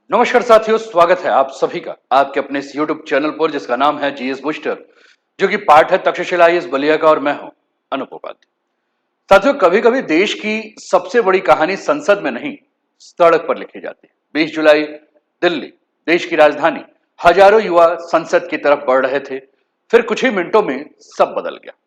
नमस्कार साथियों, स्वागत है आप सभी का आपके अपने इस YouTube चैनल पर जिसका नाम है जीएस बूस्टर, जो कि पार्ट है तक्षशिला आईएएस बलिया का और मैं हूं अनूप उपाध्याय। साथियों, कभी कभी देश की सबसे बड़ी कहानी संसद में नहीं, सड़क पर लिखी जाती है। 20 जुलाई, दिल्ली, देश की राजधानी। हजारों युवा संसद की तरफ बढ़ रहे थे। फिर कुछ ही मिनटों में सब बदल गया।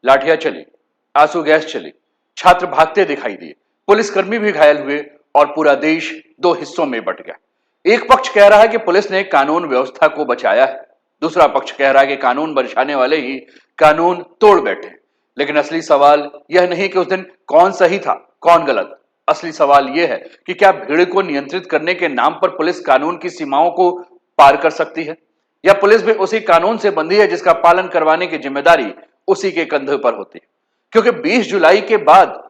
लाठियां चली, आंसू गैस चली, छात्र भागते दिखाई दिए, पुलिसकर्मी भी घायल हुए और पूरा देश दो हिस्सों में बंट गया। एक पक्ष कह रहा है कि पुलिस ने कानून व्यवस्था को बचाया है, दूसरा पक्ष कह रहा है कि कानून बचाने वाले ही कानून तोड़ बैठे। लेकिन असली सवाल यह नहीं कि उस दिन कौन सही था कौन गलत। असली सवाल यह है कि क्या भीड़ को नियंत्रित करने के नाम पर पुलिस कानून की सीमाओं को पार कर सकती है, या पुलिस भी उसी कानून से बंधी है जिसका पालन करवाने की जिम्मेदारी उसी के कंधे पर होती है। क्योंकि 20 जुलाई के बाद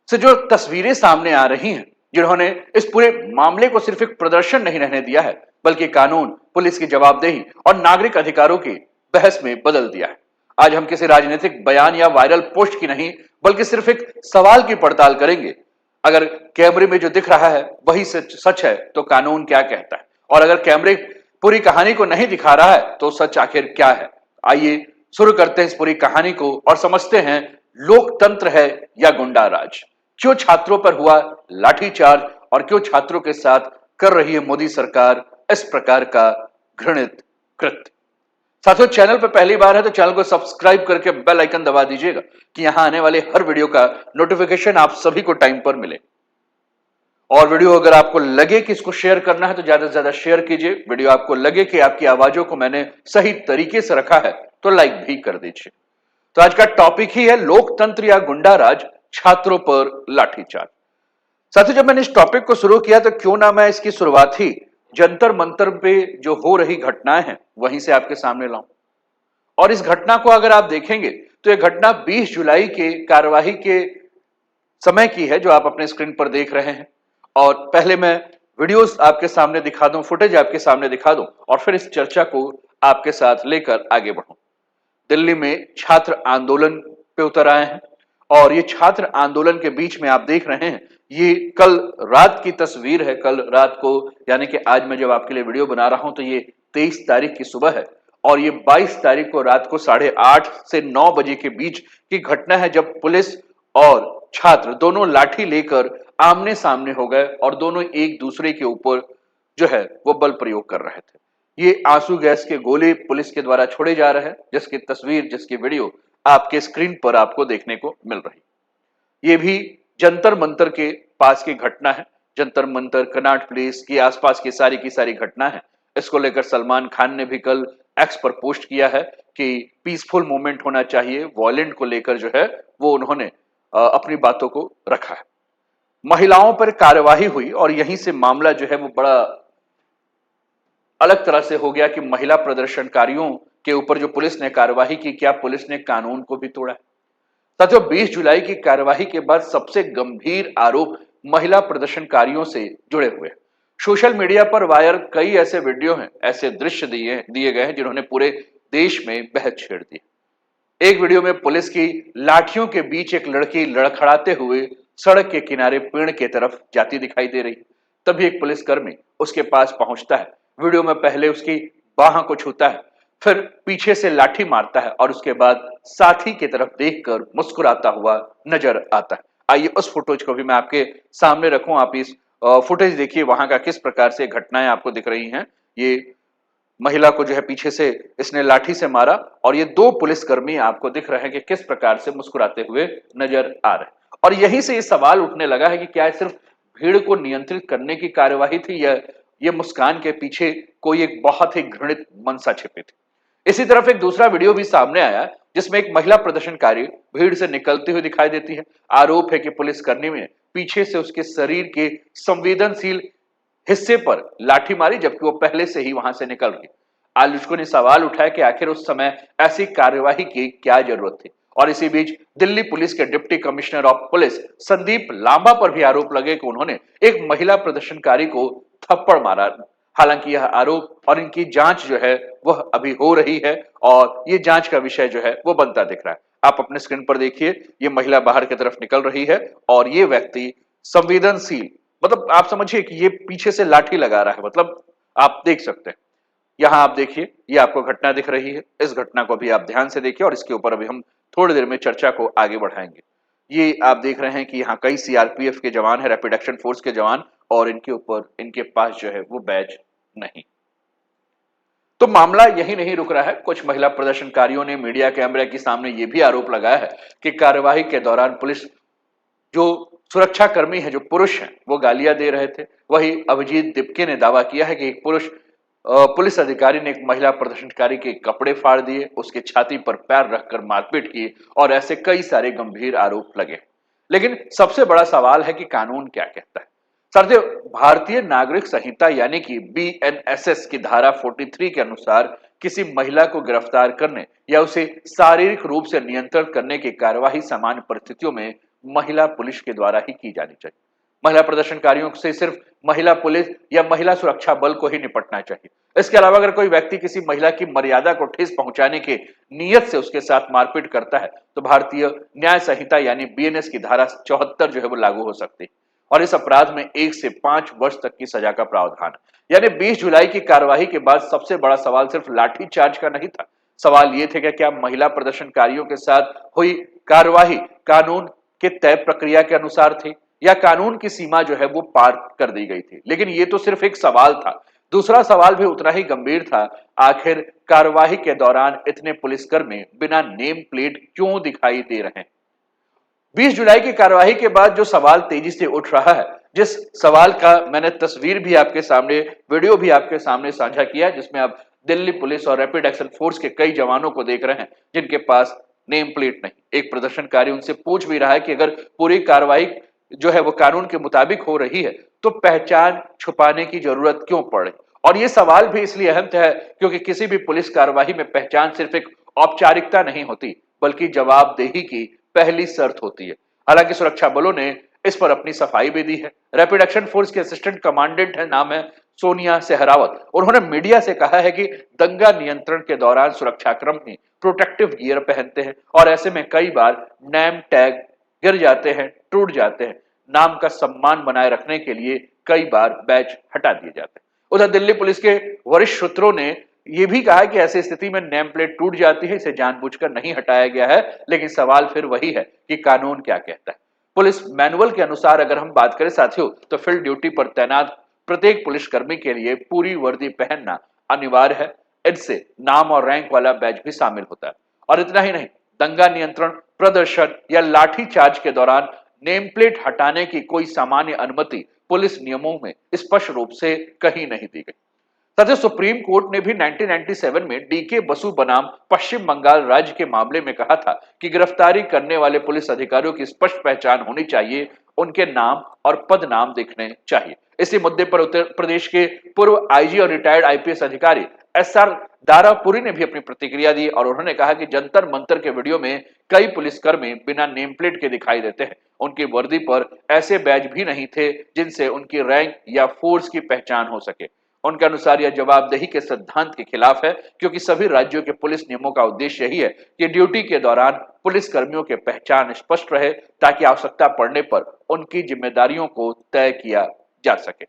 से जो तस्वीरें सामने आ रही हैं, जिन्होंने इस पूरे मामले को सिर्फ एक प्रदर्शन नहीं रहने दिया है, बल्कि कानून, पुलिस की जवाबदेही और नागरिक अधिकारों की बहस में बदल दिया है। आज हम किसी राजनीतिक बयान या वायरल पोस्ट की नहीं, बल्कि सिर्फ एक सवाल की पड़ताल करेंगे। अगर कैमरे में जो दिख रहा है वही सच है, तो कानून क्या कहता है? और अगर कैमरे पूरी कहानी को नहीं दिखा रहा है, तो सच आखिर क्या है? आइए शुरू करते हैं इस पूरी कहानी को और समझते हैं, लोकतंत्र है या गुंडा राज? क्यों छात्रों पर हुआ लाठीचार्ज और क्यों छात्रों के साथ कर रही है मोदी सरकार इस प्रकार का घृणित कृत्य? साथियों, चैनल पर पहली बार है तो चैनल को सब्सक्राइब करके बेल आइकन दबा दीजिएगा कि यहां आने वाले हर वीडियो का नोटिफिकेशन आप सभी को टाइम पर मिले। और वीडियो अगर आपको लगे कि इसको शेयर करना है तो ज्यादा से ज्यादा शेयर कीजिए। वीडियो आपको लगे कि आपकी आवाजों को मैंने सही तरीके से रखा है तो लाइक भी कर दीजिए। तो आज का टॉपिक ही है लोकतंत्र या गुंडा राज, छात्रों पर लाठीचार्ज। साथियों, जब मैंने इस टॉपिक को शुरू किया तो क्यों ना मैं इसकी शुरुआत ही जंतर मंतर पे जो हो रही घटनाएं हैं वहीं से आपके सामने लाऊं। और इस घटना को अगर आप देखेंगे तो यह घटना 20 जुलाई के कार्यवाही के समय की है, जो आप अपने स्क्रीन पर देख रहे हैं। और पहले मैं वीडियोस आपके सामने दिखा दूं, फुटेज आपके सामने दिखा दूं और फिर इस चर्चा को आपके साथ लेकर आगे बढ़ूं। दिल्ली में छात्र आंदोलन पे उतर आए हैं और ये छात्र आंदोलन के बीच में आप देख रहे हैं, ये कल रात की तस्वीर है। कल रात को, यानी कि आज मैं जब आपके लिए वीडियो बना रहा हूं तो ये 23 तारीख की सुबह है और ये 22 तारीख को रात को 8:30 से 9 बजे के बीच की घटना है, जब पुलिस और छात्र दोनों लाठी लेकर आमने सामने हो गए और दोनों एक दूसरे के ऊपर जो है वो बल प्रयोग कर रहे थे। ये आंसू गैस के गोले पुलिस के द्वारा छोड़े जा रहे हैं, जिसकी तस्वीर, जिसकी वीडियो आपके स्क्रीन पर आपको देखने को मिल रही। ये भी जंतर मंतर के पास की घटना है। जंतर मंतर, कनॉट प्लेस के आसपास की सारी घटना है। इसको लेकर सलमान खान ने भी कल एक्स पर पोस्ट किया है कि पीसफुल मूवमेंट होना चाहिए। वॉयलेंट को लेकर जो है वो उन्होंने अपनी बातों को रखा है। महिलाओं पर कार्यवाही हुई और यहीं से मामला जो है वो बड़ा अलग तरह से हो गया कि महिला प्रदर्शनकारियों के ऊपर जो पुलिस ने कार्यवाही की, क्या पुलिस ने कानून को भी तोड़ा? साथियों, 20 जुलाई की कार्यवाही के बाद सबसे गंभीर आरोप महिला प्रदर्शनकारियों से जुड़े हुए हैं। सोशल मीडिया पर वायरल कई ऐसे वीडियो हैं, ऐसे दृश्य दिए दिए गए हैं जिन्होंने पूरे देश में बहस छेड़ दी। एक वीडियो में पुलिस की लाठियों के बीच एक लड़की लड़खड़ाते हुए सड़क के किनारे पेड़ की तरफ जाती दिखाई दे रही। तभी एक पुलिसकर्मी उसके पास पहुंचता है। वीडियो में पहले उसकी बाह को छूता है, फिर पीछे से लाठी मारता है और उसके बाद साथी की तरफ देखकर मुस्कुराता हुआ नजर आता है। आइए उस फुटेज को भी मैं आपके सामने रखूं। आप इस फुटेज देखिए, वहां का किस प्रकार से घटनाएं आपको दिख रही हैं। ये महिला को जो है पीछे से इसने लाठी से मारा और ये दो पुलिसकर्मी आपको दिख रहे हैं कि किस प्रकार से मुस्कुराते हुए नजर आ रहे हैं। और यहीं से ये सवाल उठने लगा है कि क्या सिर्फ भीड़ को नियंत्रित करने की कार्यवाही थी, या ये मुस्कान के पीछे कोई एक बहुत ही घृणित मंशा छिपी थी? इसी तरफ एक दूसरा वीडियो भी सामने आया जिसमें एक महिला प्रदर्शनकारी भीड़ से निकलती हुई दिखाई देती है। आरोप है कि पुलिसकर्मी ने पीछे से उसके शरीर के संवेदनशील हिस्से पर लाठी मारी, जबकि वो पहले से ही वहां से निकल गई। आलोचकों ने सवाल उठाया कि आखिर उस समय ऐसी कार्यवाही की क्या जरूरत थी। और इसी बीच दिल्ली पुलिस के deputy commissioner of police Sandeep Lamba पर भी आरोप लगे कि उन्होंने एक महिला प्रदर्शनकारी को थप्पड़ मारा। हालांकि यह आरोप और इनकी जांच जो है वह अभी हो रही है और ये जांच का विषय जो है वो बनता दिख रहा है। आप अपने स्क्रीन पर देखिए, ये महिला बाहर की तरफ निकल रही है और ये व्यक्ति संवेदनशील मतलब आप समझिए कि ये पीछे से लाठी लगा रहा है, मतलब आप देख सकते हैं। यहाँ आप देखिए, ये आपको घटना दिख रही है। इस घटना को भी आप ध्यान से देखिए और इसके ऊपर अभी हम थोड़ी देर में चर्चा को आगे बढ़ाएंगे। ये आप देख रहे हैं कि यहाँ कई सीआरपीएफ के जवान है, रैपिड एक्शन फोर्स के जवान, और इनके ऊपर इनके पास जो है वो बैज नहीं। तो मामला यही नहीं रुक रहा है। कुछ महिला प्रदर्शनकारियों ने मीडिया कैमरे के सामने ये भी आरोप लगाया है कि कार्यवाही के दौरान पुलिस जो सुरक्षा कर्मी है, जो पुरुष हैं, वो गालियां दे रहे थे। वही अभिजीत दिपके ने दावा किया है कि एक पुलिस अधिकारी ने एक महिला प्रदर्शनकारी के कपड़े फाड़ दिए, उसके छाती पर पैर रखकर मारपीट की, और ऐसे कई सारे गंभीर आरोप लगे। लेकिन सबसे बड़ा सवाल है कि कानून क्या कहता है। साथियों, भारतीय नागरिक संहिता यानी कि बीएनएसएस की धारा 43 के अनुसार किसी महिला को गिरफ्तार करने या उसे शारीरिक रूप से नियंत्रित करने की कार्यवाही सामान्य परिस्थितियों में महिला पुलिस के द्वारा ही की जानी चाहिए। महिला प्रदर्शनकारियों से सिर्फ महिला पुलिस या महिला सुरक्षा बल को ही निपटना चाहिए। इसके अलावा अगर कोई व्यक्ति किसी महिला की मर्यादा को ठेस पहुंचाने के नियत से उसके साथ मारपीट करता है तो भारतीय न्याय संहिता यानी बीएनएस की धारा 74 जो है वो लागू हो सकती है, और इस अपराध में 1 से 5 वर्ष तक की सजा का प्रावधान है। यानी 20 जुलाई की कार्यवाही के बाद सबसे बड़ा सवाल सिर्फ लाठीचार्ज का नहीं था। सवाल ये थे कि क्या महिला प्रदर्शनकारियों के साथ हुई कार्यवाही कानून के तय प्रक्रिया के अनुसार थी या कानून की सीमा जो है वो पार कर दी गई थी। लेकिन ये तो सिर्फ एक सवाल था। दूसरा सवाल भी उतना ही गंभीर था, आखिर कार्यवाही के दौरान इतने पुलिसकर्मी बिना नेम प्लेट क्यों दिखाई दे रहे हैं। 20 जुलाई की कार्यवाही के बाद जो सवाल तेजी से उठ रहा है, जिस सवाल का मैंने तस्वीर भी आपके सामने, वीडियो भी आपके सामने साझा किया, जिसमें आप दिल्ली पुलिस और रैपिड एक्शन फोर्स के कई जवानों को देख रहे हैं जिनके पास नेम प्लेट नहीं। एक प्रदर्शनकारी उनसे पूछ भी रहा है कि अगर पूरी कार्रवाई जो है वो कानून के मुताबिक हो रही है तो पहचान छुपाने की जरूरत क्यों पड़े। और ये सवाल भी इसलिए अहम है क्योंकि किसी भी पुलिस कार्रवाई में पहचान सिर्फ एक औपचारिकता नहीं होती बल्कि जवाबदेही की पहली शर्त होती है। हालांकि सुरक्षा बलों ने इस पर अपनी सफाई भी दी है। रैपिड एक्शन फोर्स के असिस्टेंट कमांडेंट है, नाम है सोनिया सहरावत। उन्होंने मीडिया से कहा है कि दंगा नियंत्रण के दौरान सुरक्षाकर्मी प्रोटेक्टिव गियर पहनते हैं और ऐसे में कई बार नेम टैग गिर जाते हैं, टूट जाते हैं। नाम का सम्मान बनाए रखने के लिए कई बार बैच हटा दिए जाते हैं। उधर दिल्ली पुलिस के वरिष्ठ सूत्रों ने यह भी कहा कि ऐसी स्थिति में नेम प्लेट टूट जाती है, इसे जानबूझकर नहीं हटाया गया है। लेकिन सवाल फिर वही है कि कानून क्या कहता है। पुलिस मैनुअल के अनुसार अगर हम बात करें साथियों, तो फील्ड ड्यूटी पर तैनात प्रत्येक पुलिसकर्मी के लिए पूरी वर्दी पहनना अनिवार्य है। इससे नाम और रैंक वाला बैच भी शामिल होता है। और इतना ही नहीं, दंगा नियंत्रण, प्रदर्शन या लाठी चार्ज के दौरान नेम प्लेट हटाने की कोई सामान्य अनुमति पुलिस नियमों में स्पष्ट रूप से कहीं नहीं दी गई। साथियों, सुप्रीम कोर्ट ने भी 1997 में डीके बसु बनाम पश्चिम बंगाल राज्य के मामले में कहा था कि गिरफ्तारी करने वाले पुलिस अधिकारियों की स्पष्ट पहचान होनी चाहिए, उनके नाम और पद नाम दिखने चाहिए। इसी मुद्दे पर उत्तर प्रदेश के पूर्व आईजी और रिटायर्ड आईपीएस अधिकारी एसआर दारापुरी ने भी अपनी प्रतिक्रिया दी और उन्होंने कहा कि जंतर मंतर के वीडियो में कई पुलिसकर्मी बिना नेम प्लेट के दिखाई देते हैं। उनकी वर्दी पर ऐसे बैज भी नहीं थे जिनसे उनकी रैंक या फोर्स की पहचान हो सके। उनके अनुसार यह जवाबदेही के सिद्धांत के खिलाफ है, क्योंकि सभी राज्यों के पुलिस नियमों का उद्देश्य यही है कि ड्यूटी के दौरान पुलिस कर्मियों के पहचान स्पष्ट रहे ताकि आवश्यकता पड़ने पर उनकी जिम्मेदारियों को तय किया जा सके।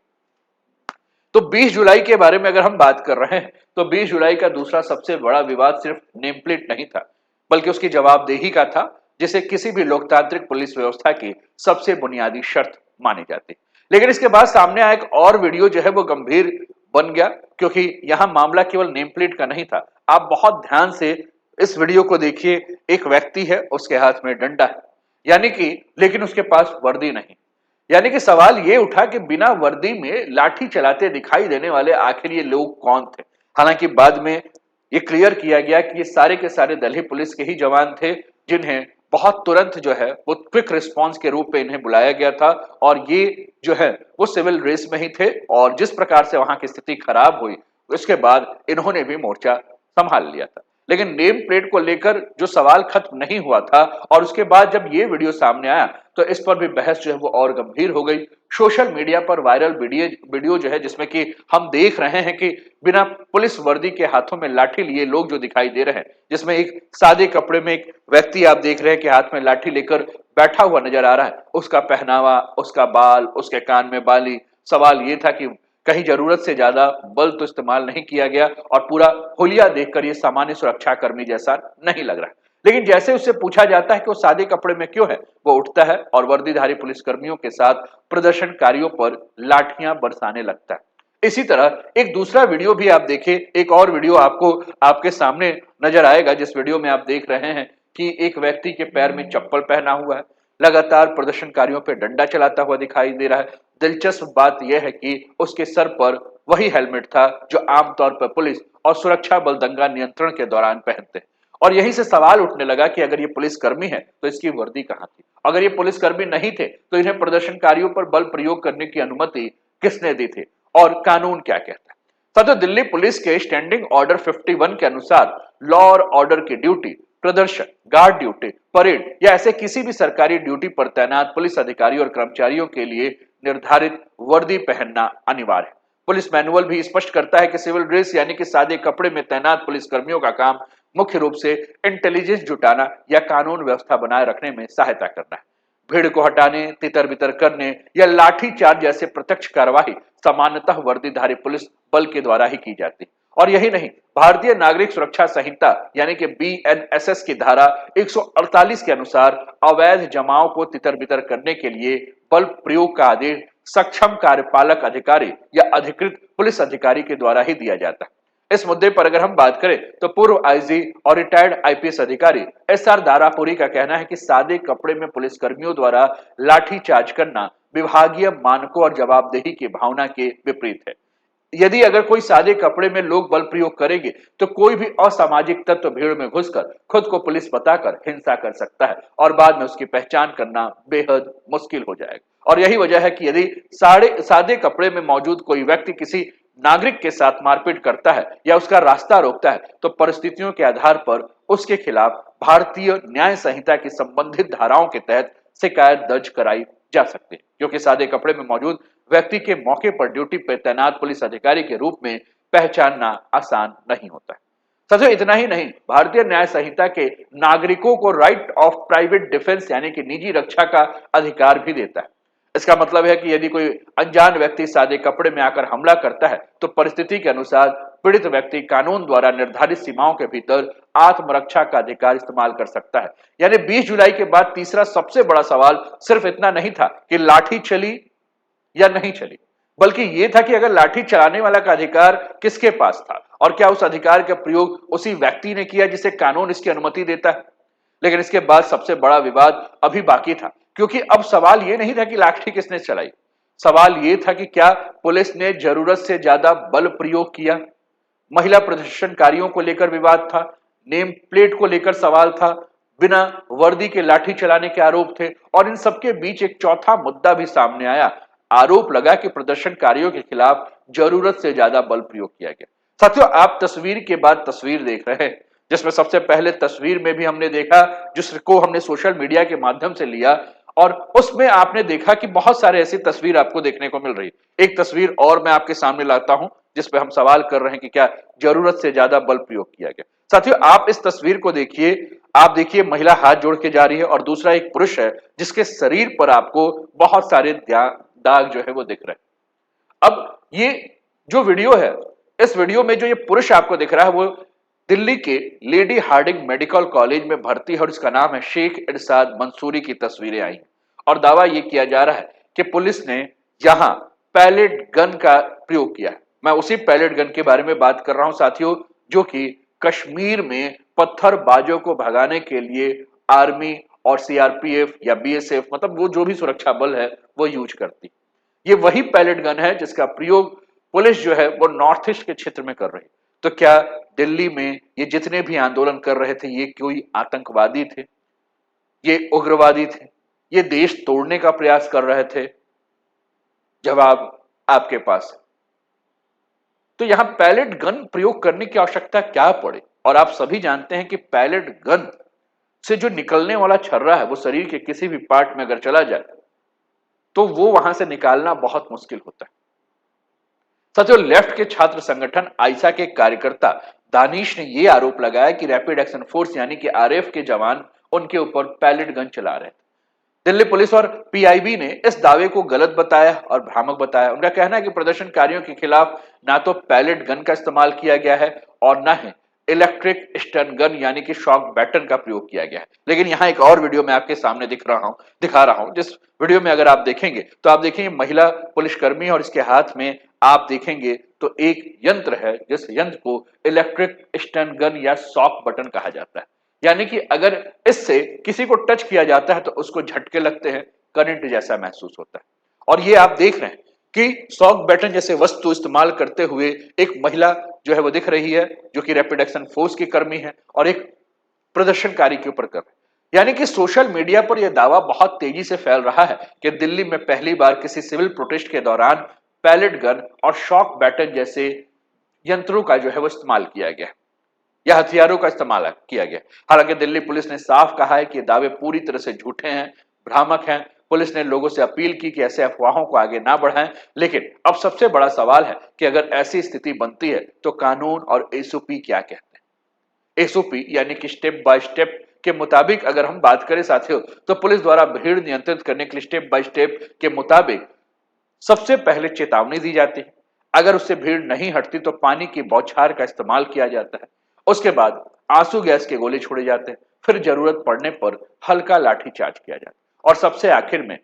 तो 20 जुलाई के बारे में अगर हम बात कर रहे हैं तो 20 जुलाई का दूसरा सबसे बड़ा विवाद सिर्फ नेम प्लेट नहीं था बल्कि उसकी जवाबदेही का था, जिसे किसी भी लोकतांत्रिक पुलिस व्यवस्था की सबसे बुनियादी शर्त मानी जाती। लेकिन इसके बाद सामने आया एक और वीडियो जो है वो गंभीर बन गया, क्योंकि यहां मामला केवल नेम प्लेट का नहीं था। आप बहुत ध्यान से इस वीडियो को देखिए। एक व्यक्ति है, उसके हाथ में डंडा है, यानी कि, लेकिन उसके पास वर्दी नहीं। यानी कि सवाल ये उठा कि बिना वर्दी में लाठी चलाते दिखाई देने वाले आखिर ये लोग कौन थे। हालांकि बाद में ये क्लियर किया गया कि ये सारे के सारे दिल्ली पुलिस के ही जवान थे, जिन्हें बहुत तुरंत जो है वो क्विक रिस्पांस के रूप में इन्हें बुलाया गया था। और ये जो है वो सिविल ड्रेस में ही थे, और जिस प्रकार से वहां की स्थिति खराब हुई उसके बाद इन्होंने भी मोर्चा संभाल लिया था। लेकिन नेम प्लेट को लेकर जो सवाल खत्म नहीं हुआ था और उसके बाद जब ये वीडियो सामने आया तो इस पर भी बहस जो है वो और गंभीर हो गई। सोशल मीडिया पर वायरल वीडियो जो है जिसमें कि हम देख रहे हैं कि बिना पुलिस वर्दी के हाथों में लाठी लिए लोग जो दिखाई दे रहे हैं, जिसमें एक सादे कपड़े में एक व्यक्ति आप देख रहे हैं कि हाथ में लाठी लेकर बैठा हुआ नजर आ रहा है। उसका पहनावा, उसका बाल, उसके कान में बाली। सवाल ये था कि कहीं जरूरत से ज्यादा बल तो इस्तेमाल नहीं किया गया और पूरा हुलिया देखकर ये सामान्य सुरक्षा कर्मी जैसा नहीं लग रहा। लेकिन जैसे उससे पूछा जाता है कि वो सादे कपड़े में क्यों है, वो उठता है और वर्दीधारी पुलिस कर्मियों के साथ प्रदर्शनकारियों पर लाठियां बरसाने लगता है। इसी तरह एक दूसरा वीडियो भी आप देखें, एक और वीडियो आपको आपके सामने नजर आएगा जिस वीडियो में आप देख रहे हैं कि एक व्यक्ति के पैर में चप्पल पहना हुआ है, लगातार प्रदर्शनकारियों पर डंडा चलाता हुआ दिखाई दे रहा है। दिलचस्प बात यह है कि उसके सर पर वही हेलमेट था जो आमतौर पर पुलिस और सुरक्षा बल दंगा नियंत्रण के दौरान पहनते हैं। और यहीं से सवाल उठने लगा कि अगर ये पुलिसकर्मी है तो इसकी वर्दी कहां थी? अगर ये पुलिसकर्मी नहीं थे तो इन्हें प्रदर्शनकारियों पर बल प्रयोग करने की अनुमति किसने दी थी और कानून क्या कहता है? साथियों, दिल्ली पुलिस के स्टैंडिंग ऑर्डर 51 के अनुसार लॉ और ऑर्डर की ड्यूटी, प्रदर्शन, गार्ड ड्यूटी, परेड या ऐसे किसी भी सरकारी ड्यूटी पर तैनात पुलिस अधिकारी और कर्मचारियों के लिए निर्धारित वर्दी पहनना अनिवार्य है। पुलिस मैनुअल भी स्पष्ट करता है कि सिविल ड्रेस यानी कि सादे कपड़े में तैनात पुलिस कर्मियों का काम मुख्य रूप से इंटेलिजेंस जुटाना या कानून व्यवस्था बनाए रखने में सहायता करना है। भीड़ को हटाने, तितर बितर करने या लाठी चार्ज जैसे प्रत्यक्ष कार्यवाही सामान्यतः वर्दीधारी पुलिस बल के द्वारा ही की जाती है। और यही नहीं, भारतीय नागरिक सुरक्षा संहिता यानी कि बीएनएसएस की धारा 148 के अनुसार अवैध जमाओं को तितर बितर करने के लिए बल प्रयोग का आदेश सक्षम कार्यपालक अधिकारी या अधिकृत पुलिस अधिकारी के द्वारा ही दिया जाता है। इस मुद्दे पर अगर हम बात करें तो पूर्व आईजी और रिटायर्ड आईपीएस अधिकारी एसआर दारापुरी का कहना है कि सादे कपड़े में पुलिसकर्मियों द्वारा लाठीचार्ज करना विभागीय मानकों और जवाबदेही की भावना के विपरीत है। यदि अगर कोई सादे कपड़े में लोग बल प्रयोग करेंगे तो कोई भी असामाजिक तत्व भीड़ में घुसकर खुद को पुलिस बताकर हिंसा कर सकता है और बाद में उसकी पहचान करना बेहद मुश्किल हो जाएगा। और यही वजह है कि यदि सादे कपड़े में मौजूद कोई व्यक्ति किसी नागरिक के साथ मारपीट करता है या उसका रास्ता रोकता है तो परिस्थितियों के आधार पर उसके खिलाफ भारतीय न्याय संहिता की संबंधित धाराओं के तहत शिकायत दर्ज कराई जा सकती है, क्योंकि सादे कपड़े में मौजूद व्यक्ति के मौके पर ड्यूटी पर तैनात पुलिस अधिकारी के रूप में पहचानना आसान नहीं होता है। साथियों, इतना ही नहीं, भारतीय न्याय संहिता के नागरिकों को राइट ऑफ प्राइवेट डिफेंस यानी कि निजी रक्षा का अधिकार भी देता है। इसका मतलब है कि यदि कोई अनजान व्यक्ति सादे कपड़े में आकर हमला करता है तो परिस्थिति के अनुसार पीड़ित व्यक्ति कानून द्वारा निर्धारित सीमाओं के भीतर आत्मरक्षा का अधिकार इस्तेमाल कर सकता है। यानी 20 जुलाई के बाद तीसरा सबसे बड़ा सवाल सिर्फ इतना नहीं था कि लाठी चली या नहीं चली, बल्कि यह था कि अगर लाठी चलाने वाला का अधिकार किसके पास था और क्या उस अधिकार का प्रयोग उसी व्यक्ति ने किया जिसे कानून इसकी अनुमति देता है। लेकिन इसके बाद सबसे बड़ा विवाद अभी बाकी था, क्योंकि अब सवाल यह नहीं था कि लाठी किसने चलाई, सवाल यह था कि क्या पुलिस ने जरूरत से ज्यादा बल प्रयोग किया। महिला प्रदर्शनकारियों को लेकर विवाद था, नेम प्लेट को लेकर सवाल था, बिना वर्दी के लाठी चलाने के आरोप थे और इन सबके बीच एक चौथा मुद्दा भी सामने आया। आरोप लगा कि प्रदर्शनकारियों के खिलाफ जरूरत से ज्यादा बल प्रयोग किया गया। साथियों, आप तस्वीर के बाद तस्वीर देख रहे हैं, जिसमें सबसे पहले तस्वीर में भी हमने देखा, जिसको हमने सोशल मीडिया के माध्यम से लिया और उसमें आपने देखा कि बहुत सारे ऐसी तस्वीर आपको देखने को मिल रही है। एक तस्वीर और मैं आपके सामने लाता हूं जिसपे हम सवाल कर रहे हैं कि क्या जरूरत से ज्यादा बल प्रयोग किया गया। साथियों, आप इस तस्वीर को देखिए, आप देखिए महिला हाथ जोड़ के जा रही है और दूसरा एक पुरुष है जिसके शरीर पर आपको बहुत सारे दाग जो है वो दिख रहे हैं। अब ये जो वीडियो है, इस वीडियो में जो ये पुरुष आपको दिख रहा है वो दिल्ली के लेडी हार्डिंग मेडिकल कॉलेज में भर्ती है और इसका नाम है शेख इरशाद मंसूरी की तस्वीरें आई और दावा यह किया जा रहा है कि पुलिस ने यहां पैलेट गन का प्रयोग किया है। मैं उसी पैलेट गन के बारे में बात कर रहा हूं साथियों, जो कि कश्मीर में पत्थरबाजों को भगाने के लिए आर्मी और सीआरपीएफ या बीएसएफ, मतलब वो जो भी सुरक्षा बल है वो यूज करती। ये वही पैलेट गन है जिसका प्रयोग पुलिस जो है वो नॉर्थ ईस्ट के क्षेत्र में कर रही। तो क्या दिल्ली में ये जितने भी आंदोलन कर रहे थे ये कोई आतंकवादी थे, ये उग्रवादी थे, ये देश तोड़ने का प्रयास कर रहे थे? जवाब आपके पास। तो यहां पैलेट गन प्रयोग करने की आवश्यकता क्या पड़े और आप सभी जानते हैं कि पैलेट गन से जो निकलने वाला छर्रा है वो शरीर के किसी भी पार्ट में अगर चला जाए तो वो वहां से निकालना बहुत मुश्किल होता है। साथियों, लेफ्ट के छात्र संगठन आइसा के कार्यकर्ता दानिश ने यह आरोप लगाया कि रैपिड एक्शन फोर्स यानी कि आरएफ के जवान उनके ऊपर पैलेट गन चला रहे थे। दिल्ली पुलिस और पीआईबी ने इस दावे को गलत बताया और भ्रामक बताया। उनका कहना है कि प्रदर्शनकारियों के खिलाफ ना तो पैलेट गन का इस्तेमाल किया गया है और ना ही इलेक्ट्रिक स्टन गन यानी कि शॉक बैटन का प्रयोग किया गया है। लेकिन यहाँ एक और वीडियो मैं आपके सामने दिखा रहा हूं, जिस वीडियो में अगर आप देखेंगे तो आप देखेंगे महिला पुलिसकर्मी और इसके हाथ में आप देखेंगे तो एक यंत्र है, जिस यंत्र को इलेक्ट्रिक स्टन गन या शॉक बटन कहा जाता है। यानी कि अगर इससे किसी को टच किया जाता है तो उसको झटके लगते हैं, करंट जैसा महसूस होता है। और ये आप देख रहे हैं कि शॉक बैटन जैसे वस्तु इस्तेमाल करते हुए एक महिला जो है वो दिख रही है, जो कि रैपिड एक्शन फोर्स की कर्मी है और एक प्रदर्शनकारी के ऊपर कर रहे हैं। यानी कि सोशल मीडिया पर यह दावा बहुत तेजी से फैल रहा है कि दिल्ली में पहली बार किसी सिविल प्रोटेस्ट के दौरान पैलेट गन और शॉक बैटन जैसे यंत्रों का जो है वो इस्तेमाल किया गया या हथियारों का इस्तेमाल किया गया। हालांकि दिल्ली पुलिस ने साफ कहा है कि दावे पूरी तरह से झूठे हैं, भ्रामक हैं। पुलिस ने लोगों से अपील की कि ऐसे अफवाहों को आगे ना बढ़ाएं। लेकिन अब सबसे बड़ा सवाल है कि अगर ऐसी स्थिति बनती है तो कानून और एसओपी क्या कहते हैं। एसओपी यानी कि स्टेप बाय स्टेप के मुताबिक अगर हम बात करें साथियों, तो पुलिस द्वारा भीड़ नियंत्रित करने के लिए स्टेप बाय स्टेप के मुताबिक सबसे पहले चेतावनी दी जाती है। अगर उससे भीड़ नहीं हटती तो पानी की बौछार का इस्तेमाल किया जाता है। उसके बाद आंसू गैस के गोले छोड़े जाते हैं। फिर जरूरत पड़ने पर हल्का लाठीचार्ज किया जाता है और सबसे आखिर में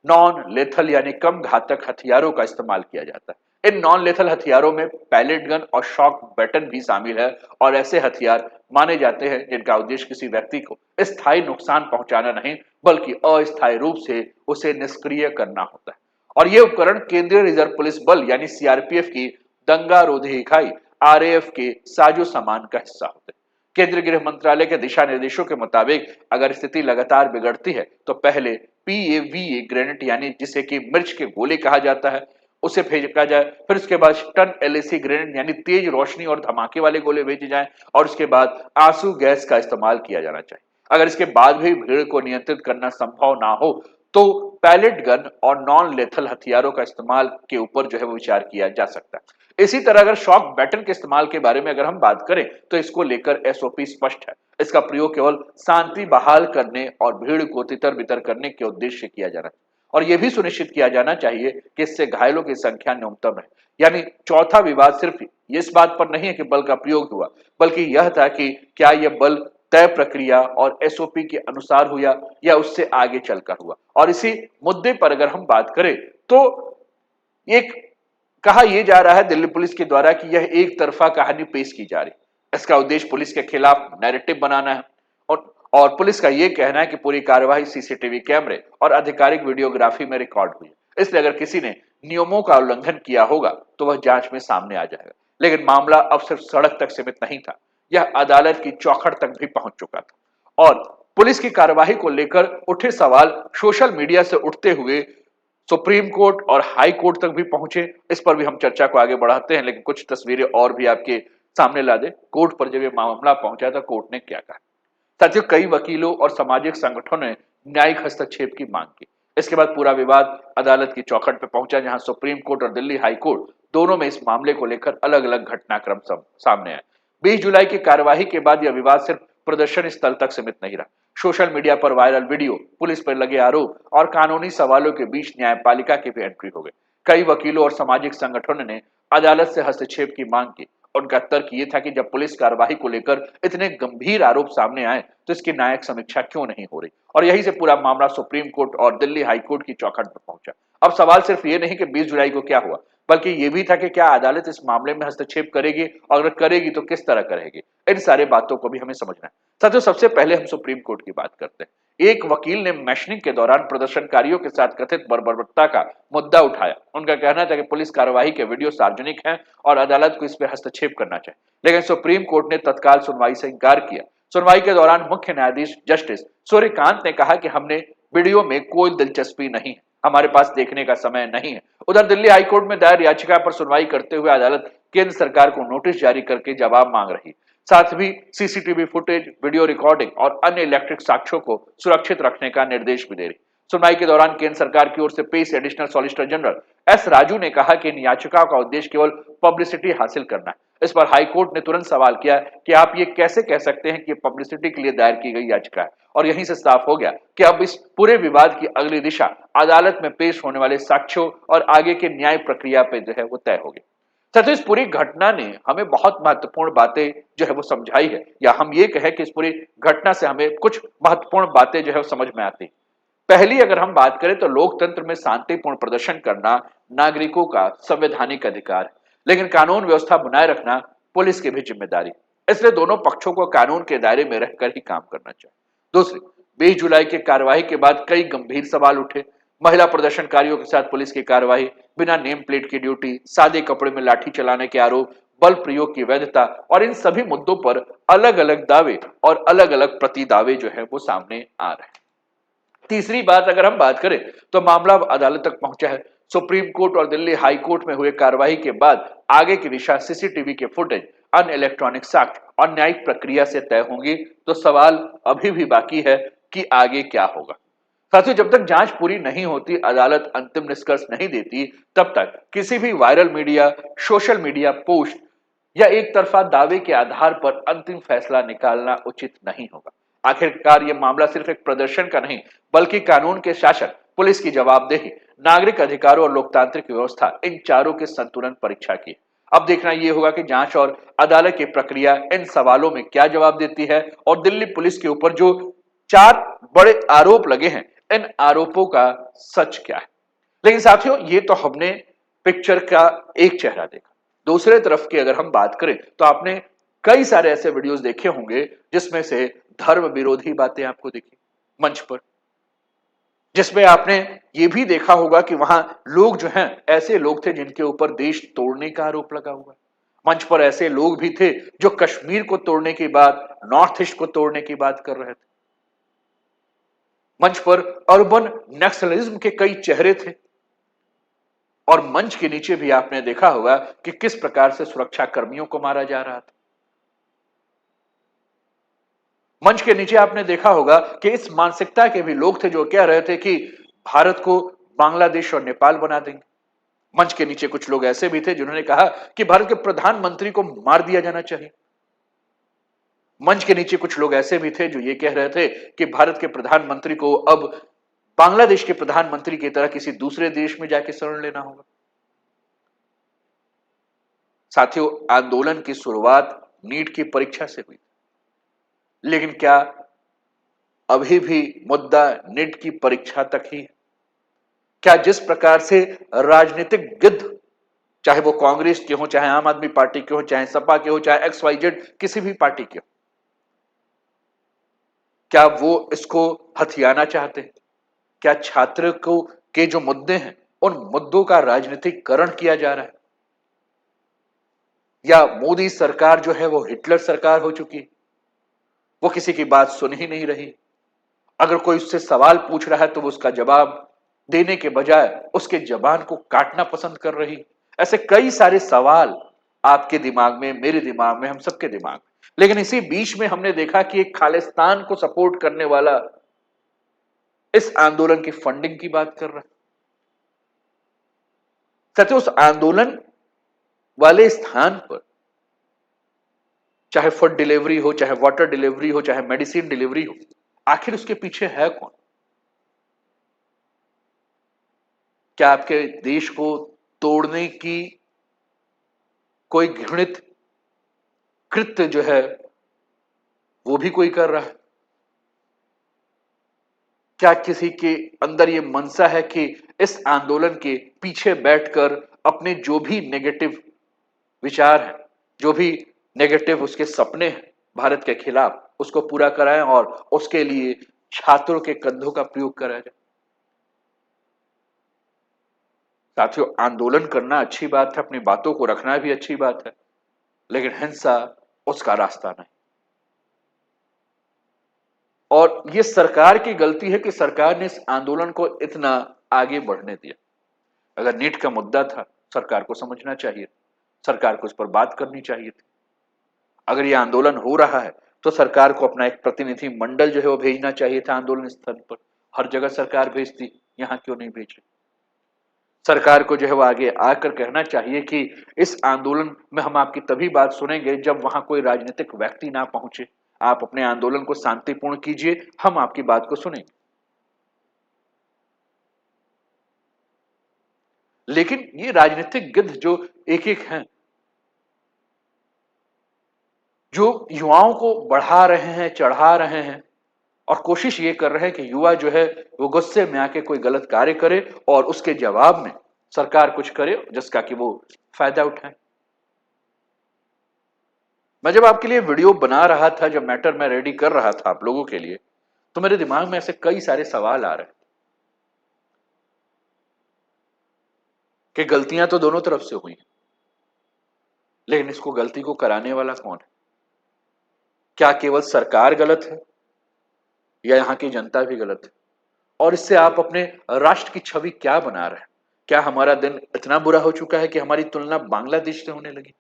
नॉन लेथल यानी कम घातक हथियारों का इस्तेमाल किया जाता है। इन नॉन लेथल हथियारों में पैलेट गन और शॉक बैटन भी शामिल है और ऐसे हथियार माने जाते हैं जिनका उद्देश्य किसी व्यक्ति को स्थायी नुकसान पहुंचाना नहीं बल्कि अस्थायी रूप से उसे निष्क्रिय करना होता है। और ये उपकरण केंद्रीय रिजर्व पुलिस बल यानी सीआरपीएफ की दंगा रोधी इकाई आरएएफ के साजो सामान का हिस्सा होते हैं। केंद्रीय गृह मंत्रालय के दिशा निर्देशों के मुताबिक अगर स्थिति लगातार बिगड़ती है तो पहले पीएवीए ग्रेनेड यानी जिसे कि मिर्च के गोले कहा जाता है उसे भेजा जाए। फिर उसके बाद स्टन एलएसी ग्रेनेड यानी तेज रोशनी और धमाके वाले गोले भेजे जाएं और उसके बाद आंसू गैस का इस्तेमाल किया जाना चाहिए। अगर इसके बाद भी भीड़ को नियंत्रित करना संभव ना हो तो पैलेट गन और नॉन लेथल हथियारों का इस्तेमाल के ऊपर जो है वो विचार किया जा सकता है। इसी तरह अगर शॉक बैटन के इस्तेमाल के बारे में अगर हम बात करें तो इसको लेकर एसओपी स्पष्ट है। इसका प्रयोग केवल शांति बहाल करने और भीड़ को तितर बितर करने के उद्देश्य से किया जाना और यह भी सुनिश्चित किया जाना चाहिए कि इससे घायलों की संख्या न्यूनतम है। यानी चौथा विवाद सिर्फ इस बात पर नहीं है कि बल का प्रयोग हुआ, बल्कि यह था कि क्या यह बल तय प्रक्रिया और एसओपी के अनुसार हुआ या उससे आगे चलकर हुआ। और इसी मुद्दे पर अगर हम बात करें तो एक कहा यह जा रहा है दिल्ली पुलिस के द्वारा कि यह एक तरफा कहानी पेश की जा रही। इसका उद्देश्य पुलिस के खिलाफ नैरेटिव बनाना है और पुलिस का यह कहना है कि पूरी कार्यवाही सीसीटीवी कैमरे और आधिकारिक वीडियोग्राफी में रिकॉर्ड हुई है, इसलिए अगर किसी ने नियमों का उल्लंघन किया होगा तो वह जांच में सामने आ जाएगा। लेकिन मामला अब सिर्फ सड़क तक सीमित नहीं था, यह अदालत की चौखट तक भी पहुंच चुका था और पुलिस की कार्यवाही को लेकर उठे सवाल सोशल मीडिया से उठते हुए सुप्रीम कोर्ट और हाई कोर्ट तक भी पहुंचे। इस पर भी हम चर्चा को आगे बढ़ाते हैं, लेकिन कुछ तस्वीरें और भी आपके सामने ला दे। कोर्ट पर जब ये मामला पहुंचा था, कोर्ट ने क्या कहा। साथियों, कई वकीलों और सामाजिक संगठनों ने न्यायिक हस्तक्षेप की मांग की। इसके बाद पूरा विवाद अदालत की चौखट पर पहुंचा, जहां सुप्रीम कोर्ट और दिल्ली हाई कोर्ट दोनों में इस मामले को लेकर अलग अलग घटनाक्रम सामने आए। 20 जुलाई की कार्यवाही के बाद यह विवाद सिर्फ प्रदर्शन स्थल तक सीमित नहीं रहा। सोशल मीडिया पर वायरल वीडियो, पुलिस पर लगे आरोप और कानूनी सवालों के बीच न्यायपालिका की भी एंट्री हो गई। कई वकीलों और सामाजिक संगठनों ने अदालत से हस्तक्षेप की मांग की। उनका तर्क यह था कि जब पुलिस कार्रवाई को लेकर इतने गंभीर आरोप सामने आए तो इसकी न्यायिक समीक्षा क्यों नहीं हो रही। और यहीं से पूरा मामला सुप्रीम कोर्ट और दिल्ली हाई कोर्ट की चौखट पर पहुंचा। अब सवाल सिर्फ ये नहीं कि 20 जुलाई को क्या हुआ, बल्कि यह भी था कि क्या अदालत इस मामले में हस्तक्षेप करेगी और अगर करेगी तो किस तरह करेगी। इन सारे बातों को भी हमें समझना है। साथियों, सबसे पहले हम सुप्रीम कोर्ट की बात करते हैं। एक वकील ने मैशनिंग के दौरान प्रदर्शनकारियों के साथ कथित बर्बरता का मुद्दा उठाया। उनका कहना था कि पुलिस कार्रवाई के वीडियो सार्वजनिक हैं और अदालत को इस पर हस्तक्षेप करना चाहिए, लेकिन सुप्रीम कोर्ट ने तत्काल सुनवाई से इंकार किया। सुनवाई के दौरान मुख्य न्यायाधीश जस्टिस सूर्यकांत ने कहा कि हमने वीडियो में कोई दिलचस्पी नहीं है, हमारे पास देखने का समय नहीं है। उधर दिल्ली हाईकोर्ट में दायर याचिका पर सुनवाई करते हुए अदालत केंद्र सरकार को नोटिस जारी करके जवाब मांग रही। साथ भी सीसीटीवी फुटेज, वीडियो रिकॉर्डिंग और अन्य इलेक्ट्रिक साक्ष्यों को सुरक्षित रखने का निर्देश भी दे रही। सुनवाई के दौरान केंद्र सरकार की ओर से पेश additional solicitor general S Raju ने कहा कि इन याचिकाओं का उद्देश्य केवल पब्लिसिटी हासिल करना है। इस पर हाईकोर्ट ने तुरंत सवाल किया कि आप ये कैसे कह सकते हैं कि पब्लिसिटी के लिए दायर की गई याचिका है, और यहीं से साफ हो गया कि अब इस पूरे विवाद की अगली दिशा अदालत में पेश होने वाले साक्ष्यों और आगे की न्याय प्रक्रिया पे जो है वो तय होगी। साथियों, इस पूरी घटना ने हमें बहुत महत्वपूर्ण बातें जो है वो समझाई है, या हम ये कहें कि इस पूरी घटना से हमें कुछ महत्वपूर्ण बातें जो है समझ में आती। पहली अगर हम बात करें तो लोकतंत्र में शांतिपूर्ण प्रदर्शन करना नागरिकों का संवैधानिक अधिकार है, लेकिन कानून व्यवस्था बनाए रखना पुलिस की भी जिम्मेदारी। इसलिए दोनों पक्षों को कानून के दायरे में रहकर ही काम करना चाहिए। दूसरी, 20 जुलाई की कार्रवाई के बाद कई गंभीर सवाल उठे। महिला प्रदर्शनकारियों के साथ पुलिस की कार्रवाई, बिना नेम प्लेट की ड्यूटी, सादे कपड़े में लाठी चलाने के आरोप, बल प्रयोग की वैधता, और इन सभी मुद्दों पर अलग अलग दावे और अलग अलग प्रति दावे जो है वो सामने आ रहे हैं। तीसरी बात अगर हम बात करें तो मामला अब अदालत तक पहुंचा है। सुप्रीम कोर्ट और दिल्ली हाई कोर्ट में हुए कार्रवाई के बाद आगे की दिशा सीसीटीवी के फुटेज, अन्य इलेक्ट्रॉनिक साक्ष्य और न्यायिक प्रक्रिया से तय होंगी। तो सवाल अभी भी बाकी है कि आगे क्या होगा। साथियों, जब तक जांच पूरी नहीं होती, अदालत अंतिम निष्कर्ष नहीं देती, तब तक किसी भी viral media, social media post या एक तरफा दावे के आधार पर अंतिम फैसला निकालना उचित नहीं होगा। आखिरकार यह मामला सिर्फ एक प्रदर्शन का नहीं, बल्कि कानून के शासन, पुलिस की जवाबदेही, नागरिक अधिकारों और लोकतांत्रिक व्यवस्था, इन चारों के संतुलन परीक्षा की। अब देखना यह होगा कि जांच और अदालत की प्रक्रिया इन सवालों में क्या जवाब देती है, और दिल्ली पुलिस के ऊपर जो 4 बड़े आरोप लगे हैं, इन आरोपों का सच क्या है। लेकिन साथियों, ये तो हमने पिक्चर का एक चेहरा देखा। दूसरे तरफ की अगर हम बात करें तो आपने कई सारे ऐसे वीडियोस देखे होंगे जिसमें से धर्म विरोधी बातें आपको दिखी मंच पर, जिसमें आपने ये भी देखा होगा कि वहां लोग जो हैं, ऐसे लोग थे जिनके ऊपर देश तोड़ने का आरोप लगा हुआ है। मंच पर ऐसे लोग भी थे जो कश्मीर को तोड़ने की बात, नॉर्थ ईस्ट को तोड़ने की बात कर रहे थे। मंच पर अर्बन नक्सलिज्म के कई चेहरे थे, और मंच के नीचे भी आपने देखा होगा कि किस प्रकार से सुरक्षा कर्मियों को मारा जा रहा था। मंच के नीचे आपने देखा होगा कि इस मानसिकता के भी लोग थे जो कह रहे थे कि भारत को बांग्लादेश और नेपाल बना देंगे। मंच के नीचे कुछ लोग ऐसे भी थे जिन्होंने कहा कि भारत के प्रधानमंत्री को मार दिया जाना चाहिए। मंच के नीचे कुछ लोग ऐसे भी थे जो ये कह रहे थे कि भारत के प्रधानमंत्री को अब बांग्लादेश के प्रधानमंत्री की तरह किसी दूसरे देश में जाके शरण लेना होगा। साथियों, आंदोलन की शुरुआत नीट की परीक्षा से हुई, लेकिन क्या अभी भी मुद्दा नीट की परीक्षा तक ही है? क्या जिस प्रकार से राजनीतिक गिद्ध, चाहे वो कांग्रेस के हो, चाहे आम आदमी पार्टी के हो, चाहे सपा के हो, चाहे XYZ किसी भी पार्टी के हो, क्या वो इसको हथियाना चाहते हैं? क्या छात्र को के जो मुद्दे हैं, उन मुद्दों का राजनीतिकरण किया जा रहा है, या मोदी सरकार जो है वो हिटलर सरकार हो चुकी है? वो किसी की बात सुन ही नहीं रही। अगर कोई उससे सवाल पूछ रहा है तो वो उसका जवाब देने के बजाय उसके जबान को काटना पसंद कर रही। ऐसे कई सारे सवाल आपके दिमाग में, मेरे दिमाग में, हम सबके दिमाग में। लेकिन इसी बीच में हमने देखा कि एक खालिस्तान को सपोर्ट करने वाला इस आंदोलन की फंडिंग की बात कर रहा है। सत्य, उस आंदोलन वाले स्थान पर चाहे फूड डिलीवरी हो, चाहे वाटर डिलीवरी हो, चाहे मेडिसिन डिलीवरी हो, आखिर उसके पीछे है कौन? क्या आपके देश को तोड़ने की कोई घृणित कृत्य जो है वो भी कोई कर रहा है? क्या किसी के अंदर ये मनसा है कि इस आंदोलन के पीछे बैठकर अपने जो भी नेगेटिव विचार हैं, जो भी नेगेटिव उसके सपने हैं भारत के खिलाफ, उसको पूरा कराएं और उसके लिए छात्रों के कंधों का प्रयोग करा जाए? साथियों, आंदोलन करना अच्छी बात है, अपनी बातों को रखना भी अच्छी बात है, लेकिन हिंसा उसका रास्ता नहीं। और ये सरकार की गलती है कि सरकार ने इस आंदोलन को इतना आगे बढ़ने दिया। अगर नीट का मुद्दा था, सरकार को समझना चाहिए, सरकार को इस पर बात करनी चाहिए थी। अगर ये आंदोलन हो रहा है तो सरकार को अपना एक प्रतिनिधि मंडल जो है वो भेजना चाहिए था आंदोलन स्थल पर। हर जगह सरकार भेजती, यहाँ क्यों नहीं भेज रही? सरकार को जो है वो आगे आकर कहना चाहिए कि इस आंदोलन में हम आपकी तभी बात सुनेंगे जब वहां कोई राजनीतिक व्यक्ति ना पहुंचे। आप अपने आंदोलन को शांतिपूर्ण कीजिए, हम आपकी बात को सुनेंगे। लेकिन ये राजनीतिक गिद्ध जो एक एक हैं, जो युवाओं को बढ़ा रहे हैं, चढ़ा रहे हैं और कोशिश ये कर रहे हैं कि युवा जो है वो गुस्से में आके कोई गलत कार्य करे और उसके जवाब में सरकार कुछ करे जिसका कि वो फायदा उठाए। मैं जब आपके लिए वीडियो बना रहा था, जब मैटर मैं रेडी कर रहा था आप लोगों के लिए, तो मेरे दिमाग में ऐसे कई सारे सवाल आ रहे हैं कि गलतियां तो दोनों तरफ से हुई हैं, लेकिन इसको गलती को कराने वाला कौन है? क्या केवल सरकार गलत है या यहाँ की जनता भी गलत है? और इससे आप अपने राष्ट्र की छवि क्या बना रहे हैं? क्या हमारा दिन इतना बुरा हो चुका है कि हमारी तुलना बांग्लादेश से होने लगी?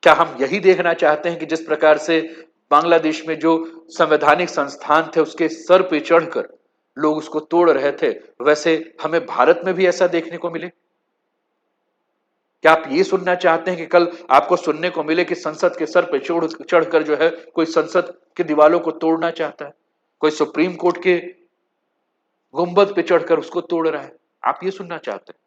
क्या हम यही देखना चाहते हैं कि जिस प्रकार से बांग्लादेश में जो संवैधानिक संस्थान थे उसके सर पे चढ़कर लोग उसको तोड़ रहे थे, वैसे हमें भारत में भी ऐसा देखने को मिले? क्या आप ये सुनना चाहते हैं कि कल आपको सुनने को मिले कि संसद के सर पे चढ़कर जो है कोई संसद की दीवारों को तोड़ना चाहता है, कोई सुप्रीम कोर्ट के गुंबद पे चढ़कर उसको तोड़ रहा है? आप ये सुनना चाहते हैं?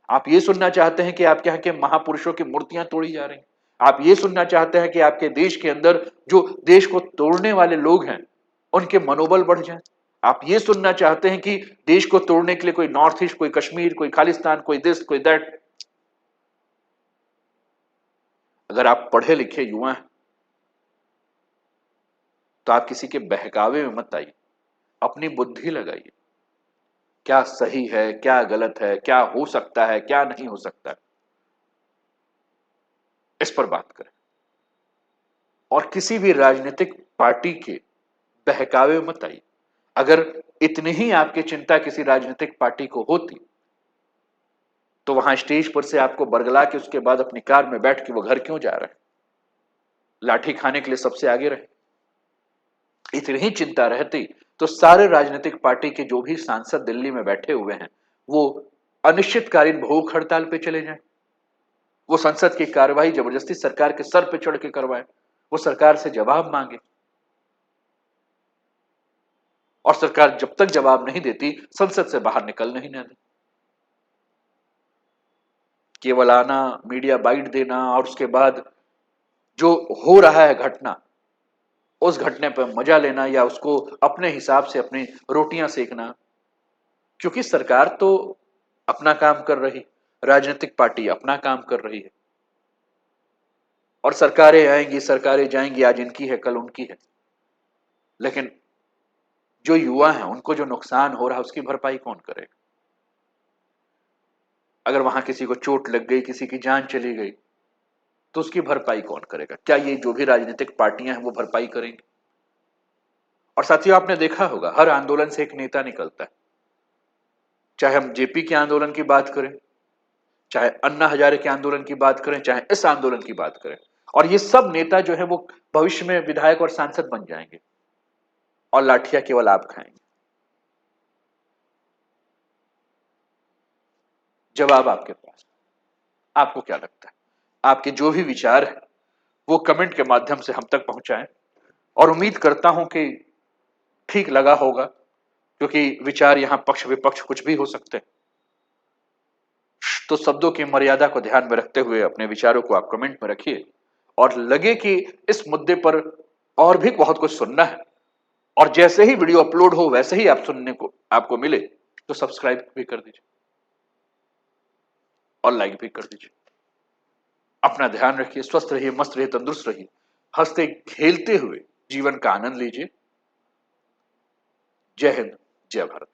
आप ये सुनना चाहते हैं कि आपके यहाँ के महापुरुषों की मूर्तियां तोड़ी जा रही हैं? आप ये सुनना चाहते हैं कि आपके देश के अंदर जो देश को तोड़ने वाले लोग हैं उनके मनोबल बढ़ जाए? आप ये सुनना चाहते हैं कि देश को तोड़ने के लिए कोई नॉर्थ ईस्ट, कोई कश्मीर, कोई खालिस्तान, कोई दिस, कोई दैट? अगर आप पढ़े लिखे युवा हैं तो आप किसी के बहकावे में मत आइए, अपनी बुद्धि लगाइए। क्या सही है, क्या गलत है, क्या हो सकता है, क्या नहीं हो सकता है, इस पर बात करें। और किसी भी राजनीतिक पार्टी के बहकावे में मत आइए। अगर इतनी ही आपकी चिंता किसी राजनीतिक पार्टी को होती तो वहां स्टेज पर से आपको बरगला के उसके बाद अपनी कार में बैठ के वो घर क्यों जा रहे हैं? लाठी खाने के लिए सबसे आगे रहे। इतनी ही चिंता रहती तो सारे राजनीतिक पार्टी के जो भी सांसद दिल्ली में बैठे हुए हैं वो अनिश्चितकालीन भूख हड़ताल पे चले जाएं। वो संसद की कार्रवाई जबरदस्ती सरकार के सर पे चढ़ के करवाए, वो सरकार से जवाब मांगे और सरकार जब तक जवाब नहीं देती संसद से बाहर निकलने ही ना दे। केवल आना, मीडिया बाइट देना और उसके बाद जो हो रहा है घटना, उस घटने पर मजा लेना या उसको अपने हिसाब से अपनी रोटियां सेकना। क्योंकि सरकार तो अपना काम कर रही, राजनीतिक पार्टी अपना काम कर रही है और सरकारें आएंगी, सरकारें जाएंगी, आज इनकी है कल उनकी है, लेकिन जो युवा हैं उनको जो नुकसान हो रहा है उसकी भरपाई कौन करेगा? अगर वहां किसी को चोट लग गई, किसी की जान चली गई, तो उसकी भरपाई कौन करेगा? क्या ये जो भी राजनीतिक पार्टियां हैं वो भरपाई करेंगी? और साथियों, आपने देखा होगा हर आंदोलन से एक नेता निकलता है। चाहे हम जेपी के आंदोलन की बात करें, चाहे अन्ना हजारे के आंदोलन की बात करें, चाहे इस आंदोलन की बात करें, और ये सब नेता जो है वो भविष्य में विधायक और सांसद बन जाएंगे और लाठियां केवल आप खाएंगे। जवाब आपके पास। आपको क्या लगता है? आपके जो भी विचार है वो कमेंट के माध्यम से हम तक पहुंचाएं और उम्मीद करता हूं कि ठीक लगा होगा, क्योंकि विचार यहां पक्ष विपक्ष कुछ भी हो सकते हैं। तो शब्दों की मर्यादा को ध्यान में रखते हुए अपने विचारों को आप कमेंट में रखिए और लगे कि इस मुद्दे पर और भी बहुत कुछ सुनना है और जैसे ही वीडियो अपलोड हो वैसे ही आप सुनने को आपको मिले तो सब्सक्राइब भी कर दीजिए और लाइक भी कर दीजिए। अपना ध्यान रखिए, स्वस्थ रहिए, मस्त रहिए, तंदुरुस्त रहिए, हंसते खेलते हुए जीवन का आनंद लीजिए। जय हिंद, जय भारत।